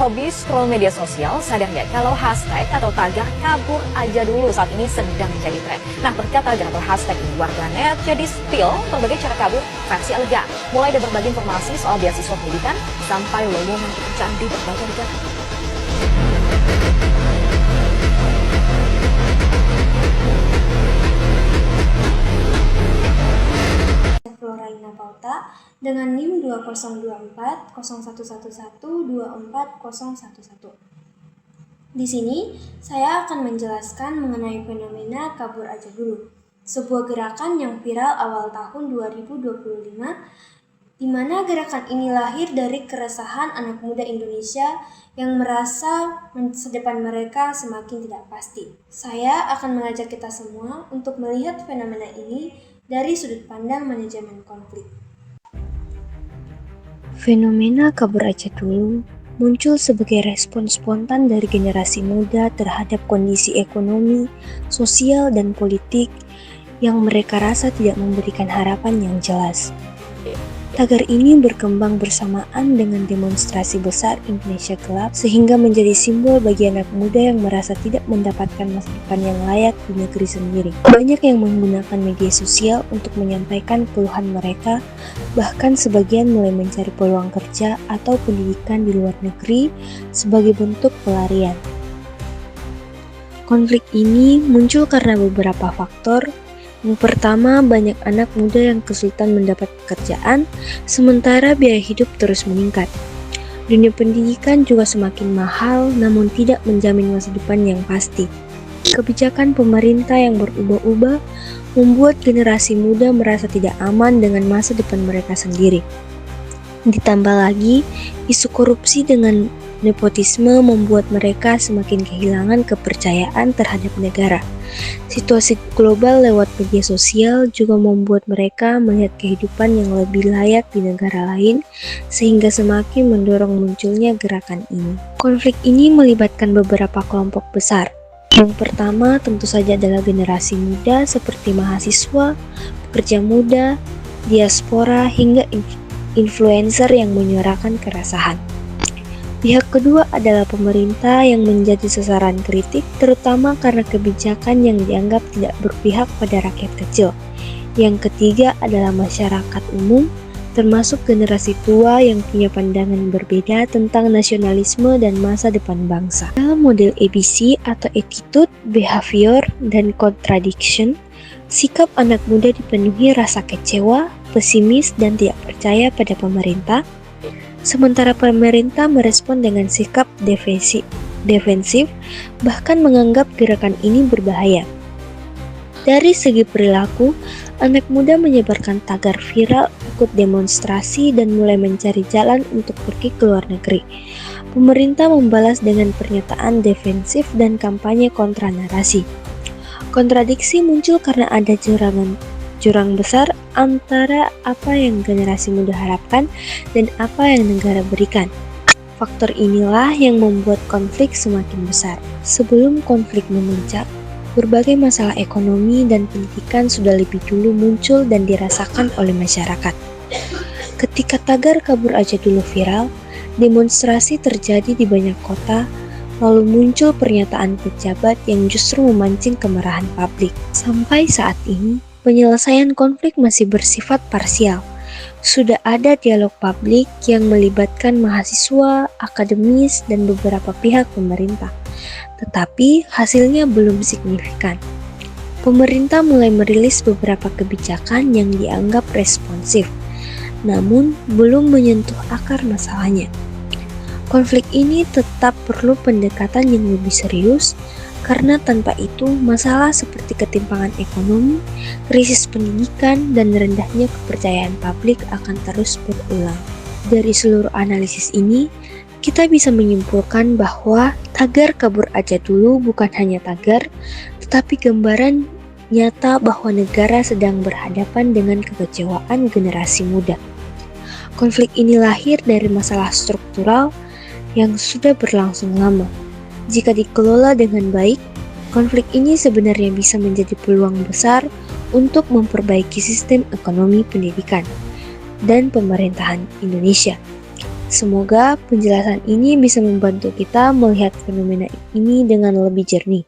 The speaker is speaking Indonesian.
Hobi scroll media sosial, sadar nggak kalau hashtag atau tagar kabur aja dulu saat ini sedang menjadi tren. Nah, berkat tagar atau hashtag di warganet jadi spill berbagai cara kabur versi elegan. Mulai dari berbagi informasi soal beasiswa pendidikan sampai lowongan pekerjaan di berbagai negara. Floraina Pauta dengan NIM 2024 0111 24011. Di sini, saya akan menjelaskan mengenai fenomena kabur aja dulu, sebuah gerakan yang viral awal tahun 2025, di mana gerakan ini lahir dari keresahan anak muda Indonesia yang merasa masa depan mereka semakin tidak pasti. Saya akan mengajak kita semua untuk melihat fenomena ini dari sudut pandang manajemen konflik. Fenomena kabur aja dulu muncul sebagai respon spontan dari generasi muda terhadap kondisi ekonomi, sosial, dan politik yang mereka rasa tidak memberikan harapan yang jelas. Tagar ini berkembang bersamaan dengan demonstrasi besar Indonesia Gelap sehingga menjadi simbol bagi anak muda yang merasa tidak mendapatkan masa depan yang layak di negeri sendiri. Banyak yang menggunakan media sosial untuk menyampaikan keluhan mereka, bahkan sebagian mulai mencari peluang kerja atau pendidikan di luar negeri sebagai bentuk pelarian. Konflik ini muncul karena beberapa faktor. Yang pertama, banyak anak muda yang kesulitan mendapat pekerjaan, sementara biaya hidup terus meningkat. Dunia pendidikan juga semakin mahal, namun tidak menjamin masa depan yang pasti. Kebijakan pemerintah yang berubah-ubah membuat generasi muda merasa tidak aman dengan masa depan mereka sendiri. Ditambah lagi, isu korupsi dengan nepotisme membuat mereka semakin kehilangan kepercayaan terhadap negara. Situasi global lewat media sosial juga membuat mereka melihat kehidupan yang lebih layak di negara lain, sehingga semakin mendorong munculnya gerakan ini. Konflik ini melibatkan beberapa kelompok besar. Yang pertama tentu saja adalah generasi muda seperti mahasiswa, pekerja muda, diaspora, hingga influencer yang menyuarakan keresahan. Pihak kedua adalah pemerintah yang menjadi sasaran kritik, terutama karena kebijakan yang dianggap tidak berpihak pada rakyat kecil. Yang ketiga adalah masyarakat umum, termasuk generasi tua yang punya pandangan berbeda tentang nasionalisme dan masa depan bangsa. Dalam model ABC atau attitude, behavior, dan contradiction, sikap anak muda dipenuhi rasa kecewa, pesimis, dan tidak percaya pada pemerintah. Sementara pemerintah merespon dengan sikap defensif, bahkan menganggap gerakan ini berbahaya. Dari segi perilaku, anak muda menyebarkan tagar viral, ikut demonstrasi, dan mulai mencari jalan untuk pergi ke luar negeri. Pemerintah membalas dengan pernyataan defensif dan kampanye kontra narasi. Kontradiksi muncul karena ada jurang besar antara apa yang generasi muda harapkan dan apa yang negara berikan. Faktor inilah yang membuat konflik semakin besar. Sebelum konflik memuncak, berbagai masalah ekonomi dan pendidikan sudah lebih dulu muncul dan dirasakan oleh masyarakat. Ketika tagar kabur aja dulu viral, demonstrasi terjadi di banyak kota, lalu muncul pernyataan pejabat yang justru memancing kemarahan publik. Sampai saat ini, penyelesaian konflik masih bersifat parsial. Sudah ada dialog publik yang melibatkan mahasiswa, akademis, dan beberapa pihak pemerintah. Tetapi hasilnya belum signifikan. Pemerintah mulai merilis beberapa kebijakan yang dianggap responsif, namun belum menyentuh akar masalahnya. Konflik ini tetap perlu pendekatan yang lebih serius, karena tanpa itu masalah seperti ketimpangan ekonomi, krisis pendidikan, dan rendahnya kepercayaan publik akan terus berulang. Dari seluruh analisis ini, kita bisa menyimpulkan bahwa tagar kabur aja dulu bukan hanya tagar, tetapi gambaran nyata bahwa negara sedang berhadapan dengan kekecewaan generasi muda. Konflik ini lahir dari masalah struktural yang sudah berlangsung lama. Jika dikelola dengan baik, konflik ini sebenarnya bisa menjadi peluang besar untuk memperbaiki sistem ekonomi pendidikan dan pemerintahan Indonesia. Semoga penjelasan ini bisa membantu kita melihat fenomena ini dengan lebih jernih.